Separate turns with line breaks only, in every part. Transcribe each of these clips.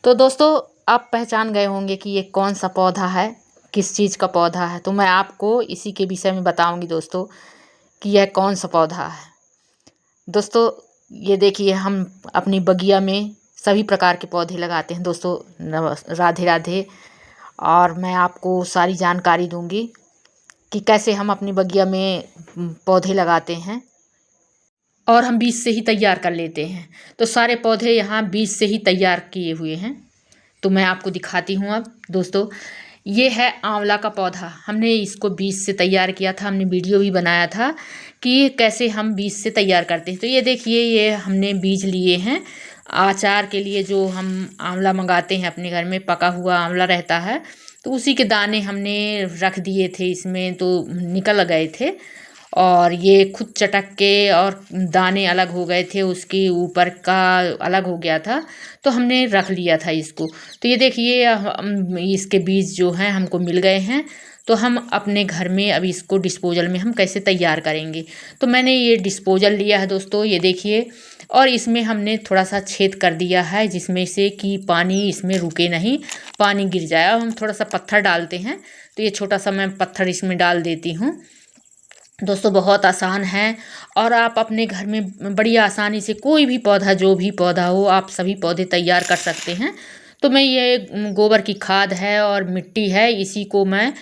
तो दोस्तों, आप पहचान गए होंगे कि ये कौन सा पौधा है, किस चीज़ का पौधा है। तो मैं आपको इसी के विषय में बताऊंगी दोस्तों कि यह कौन सा पौधा है। दोस्तों, ये देखिए, हम अपनी बगिया में सभी प्रकार के पौधे लगाते हैं। दोस्तों, राधे राधे। और मैं आपको सारी जानकारी दूंगी कि कैसे हम अपनी बगिया में पौधे लगाते हैं और हम बीज से ही तैयार कर लेते हैं। तो सारे पौधे यहाँ बीज से ही तैयार किए हुए हैं। तो मैं आपको दिखाती हूँ। अब दोस्तों, ये है आंवला का पौधा। हमने इसको बीज से तैयार किया था, हमने वीडियो भी बनाया था कि कैसे हम बीज से तैयार करते हैं। तो ये देखिए, ये हमने बीज लिए हैं अचार के लिए। जो हम आंवला मंगाते हैं अपने घर में, पका हुआ आंवला रहता है, तो उसी के दाने हमने रख दिए थे इसमें, तो निकल गए थे और ये खुद चटक के और दाने अलग हो गए थे, उसके ऊपर का अलग हो गया था, तो हमने रख लिया था इसको। तो ये देखिए, इसके बीज जो हैं हमको मिल गए हैं। तो हम अपने घर में अब इसको डिस्पोजल में हम कैसे तैयार करेंगे। तो मैंने ये डिस्पोजल लिया है दोस्तों, ये देखिए, और इसमें हमने थोड़ा सा छेद कर दिया है जिसमें से कि पानी इसमें रुके नहीं, पानी गिर जाए। और हम थोड़ा सा पत्थर डालते हैं, तो ये छोटा सा मैं पत्थर इसमें डाल देती हूँ। दोस्तों, बहुत आसान है और आप अपने घर में बड़ी आसानी से कोई भी पौधा, जो भी पौधा हो, आप सभी पौधे तैयार कर सकते हैं। तो मैं ये गोबर की खाद है और मिट्टी है, इसी को मैं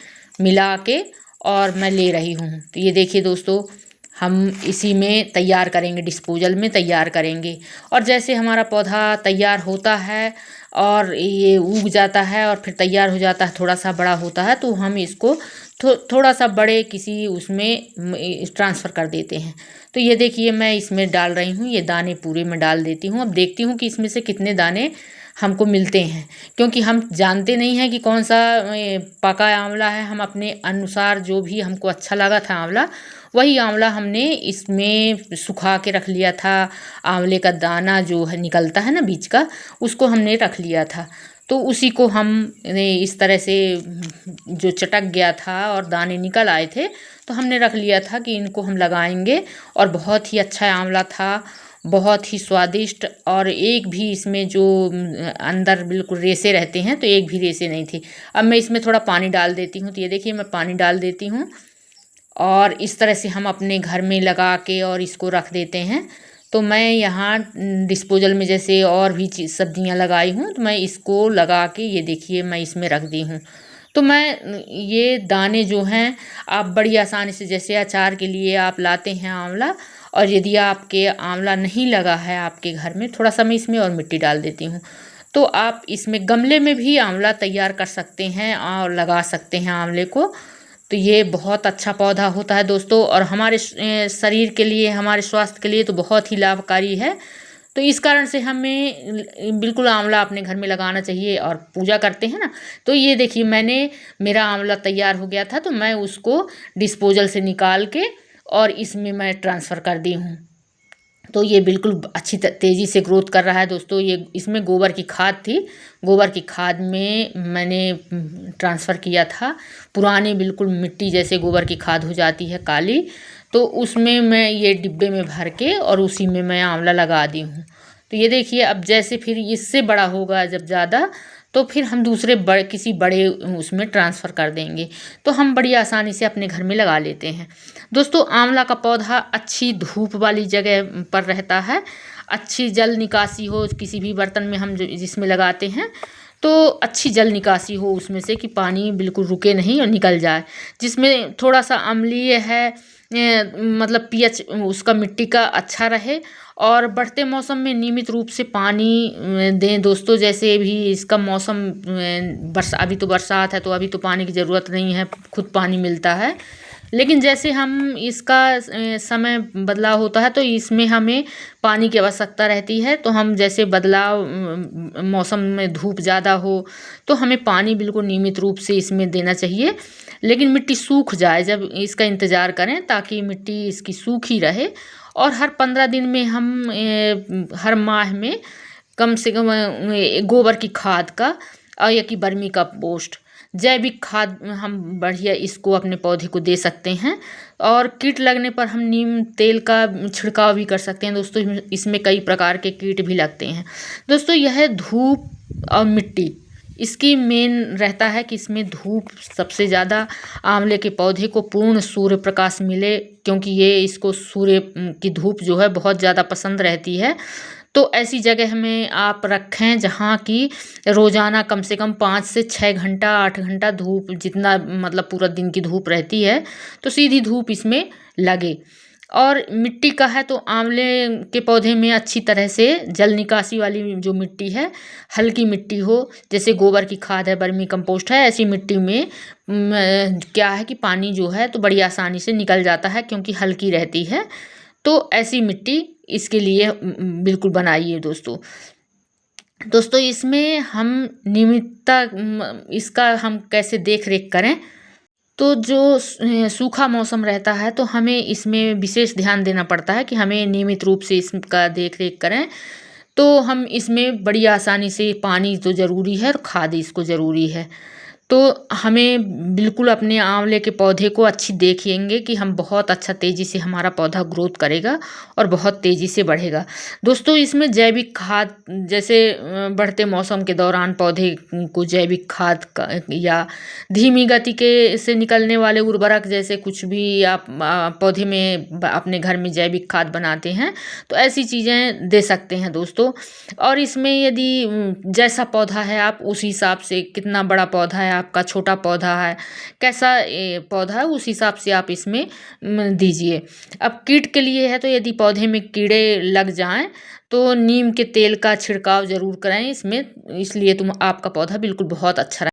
मिला के और मैं ले रही हूँ। तो ये देखिए दोस्तों, हम इसी में तैयार करेंगे, डिस्पोजल में तैयार करेंगे। और जैसे हमारा पौधा तैयार होता है और ये उग जाता है और फिर तैयार हो जाता है, थोड़ा सा बड़ा होता है, तो हम इसको थोड़ा सा बड़े किसी उसमें ट्रांसफ़र कर देते हैं। तो ये देखिए, मैं इसमें डाल रही हूँ, ये दाने पूरे में डाल देती हूँ। अब देखती हूँ कि इसमें से कितने दाने हमको मिलते हैं, क्योंकि हम जानते नहीं हैं कि कौन सा पका आंवला है। हम अपने अनुसार जो भी हमको अच्छा लगा था आंवला, वही आंवला हमने इसमें सुखा के रख लिया था। आंवले का दाना जो है निकलता है ना बीज का, उसको हमने रख लिया था। तो उसी को हम इस तरह से जो चटक गया था और दाने निकल आए थे, तो हमने रख लिया था कि इनको हम लगाएंगे। और बहुत ही अच्छा आंवला था, बहुत ही स्वादिष्ट। और एक भी इसमें जो अंदर बिल्कुल रेसे रहते हैं, तो एक भी रेसे नहीं थी। अब मैं इसमें थोड़ा पानी डाल देती हूँ। तो ये देखिए, मैं पानी डाल देती हूँ और इस तरह से हम अपने घर में लगा के और इसको रख देते हैं। तो मैं यहाँ डिस्पोजल में जैसे और भी चीज़ सब्जियाँ लगाई हूँ, तो मैं इसको लगा के, ये देखिए, मैं इसमें रख दी हूँ। तो मैं ये दाने जो हैं, आप बड़ी आसानी से, जैसे अचार के लिए आप लाते हैं आंवला, और यदि आपके आंवला नहीं लगा है आपके घर में, थोड़ा सा मैं इसमें और मिट्टी डाल देती हूँ। तो आप इसमें गमले में भी आंवला तैयार कर सकते हैं और लगा सकते हैं आंवले को। तो ये बहुत अच्छा पौधा होता है दोस्तों, और हमारे शरीर के लिए, हमारे स्वास्थ्य के लिए तो बहुत ही लाभकारी है। तो इस कारण से हमें बिल्कुल आंवला अपने घर में लगाना चाहिए। और पूजा करते हैं ना, तो ये देखिए, मेरा आंवला तैयार हो गया था, तो मैं उसको डिस्पोजल से निकाल के और इसमें मैं ट्रांसफ़र कर दी हूँ। तो ये बिल्कुल अच्छी तेज़ी से ग्रोथ कर रहा है दोस्तों। ये इसमें गोबर की खाद थी, गोबर की खाद में मैंने ट्रांसफ़र किया था। पुरानी बिल्कुल मिट्टी जैसे गोबर की खाद हो जाती है काली, तो उसमें मैं ये डिब्बे में भर के और उसी में मैं आंवला लगा दी हूँ। तो ये देखिए, अब जैसे फिर इससे बड़ा होगा जब ज़्यादा, तो फिर हम दूसरे किसी बड़े उसमें ट्रांसफ़र कर देंगे। तो हम बड़ी आसानी से अपने घर में लगा लेते हैं। दोस्तों, आंवला का पौधा अच्छी धूप वाली जगह पर रहता है, अच्छी जल निकासी हो किसी भी बर्तन में हम जिसमें लगाते हैं, तो अच्छी जल निकासी हो उसमें से, कि पानी बिल्कुल रुके नहीं और निकल जाए। जिसमें थोड़ा सा अम्लीय है, मतलब पीएच उसका मिट्टी का अच्छा रहे। और बढ़ते मौसम में नियमित रूप से पानी दें दोस्तों। जैसे भी इसका मौसम अभी तो बरसात है, तो अभी तो पानी की ज़रूरत नहीं है, खुद पानी मिलता है। लेकिन जैसे हम इसका समय बदलाव होता है, तो इसमें हमें पानी की आवश्यकता रहती है। तो हम जैसे बदलाव, मौसम में धूप ज़्यादा हो, तो हमें पानी बिल्कुल नियमित रूप से इसमें देना चाहिए। लेकिन मिट्टी सूख जाए जब, इसका इंतज़ार करें, ताकि मिट्टी इसकी सूखी रहे। और हर 15 दिन में हम हर माह में कम से कम गोबर की खाद का और या कि बर्मी कंपोस्ट, जैविक खाद हम बढ़िया इसको अपने पौधे को दे सकते हैं। और कीट लगने पर हम नीम तेल का छिड़काव भी कर सकते हैं दोस्तों। इसमें कई प्रकार के कीट भी लगते हैं दोस्तों। यह धूप और मिट्टी, इसकी मेन रहता है कि इसमें धूप सबसे ज़्यादा आंवले के पौधे को पूर्ण सूर्य प्रकाश मिले, क्योंकि ये इसको सूर्य की धूप जो है बहुत ज़्यादा पसंद रहती है। तो ऐसी जगह में आप रखें जहाँ की रोज़ाना कम से कम 5 से 6 घंटा 8 घंटा धूप, जितना मतलब पूरा दिन की धूप रहती है तो सीधी धूप इसमें लगे। और मिट्टी का है तो आंवले के पौधे में अच्छी तरह से जल निकासी वाली जो मिट्टी है, हल्की मिट्टी हो, जैसे गोबर की खाद है, वर्मी कंपोस्ट है, ऐसी मिट्टी में क्या है कि पानी जो है तो बड़ी आसानी से निकल जाता है, क्योंकि हल्की रहती है। तो ऐसी मिट्टी इसके लिए बिल्कुल बनाइए दोस्तों। दोस्तों इसमें हम नियमितता इसका हम कैसे देख रेख करें, तो जो सूखा मौसम रहता है तो हमें इसमें विशेष ध्यान देना पड़ता है कि हमें नियमित रूप से इसका देख रेख करें। तो हम इसमें बड़ी आसानी से, पानी तो ज़रूरी है और खाद इसको ज़रूरी है। तो हमें बिल्कुल अपने आंवले के पौधे को अच्छी देखेंगे कि हम बहुत अच्छा तेज़ी से हमारा पौधा ग्रोथ करेगा और बहुत तेज़ी से बढ़ेगा। दोस्तों इसमें जैविक खाद, जैसे बढ़ते मौसम के दौरान पौधे को जैविक खाद का या धीमी गति के से निकलने वाले उर्वरक, जैसे कुछ भी आप पौधे में अपने घर में जैविक खाद बनाते हैं तो ऐसी चीज़ें दे सकते हैं दोस्तों। और इसमें यदि जैसा पौधा है आप उस हिसाब से, कितना बड़ा पौधा है आपका, छोटा पौधा है, कैसा पौधा है, उस हिसाब से आप इसमें दीजिए। अब कीट के लिए है तो यदि पौधे में कीड़े लग जाएं तो नीम के तेल का छिड़काव ज़रूर करें इसमें, इसलिए आपका पौधा बिल्कुल बहुत अच्छा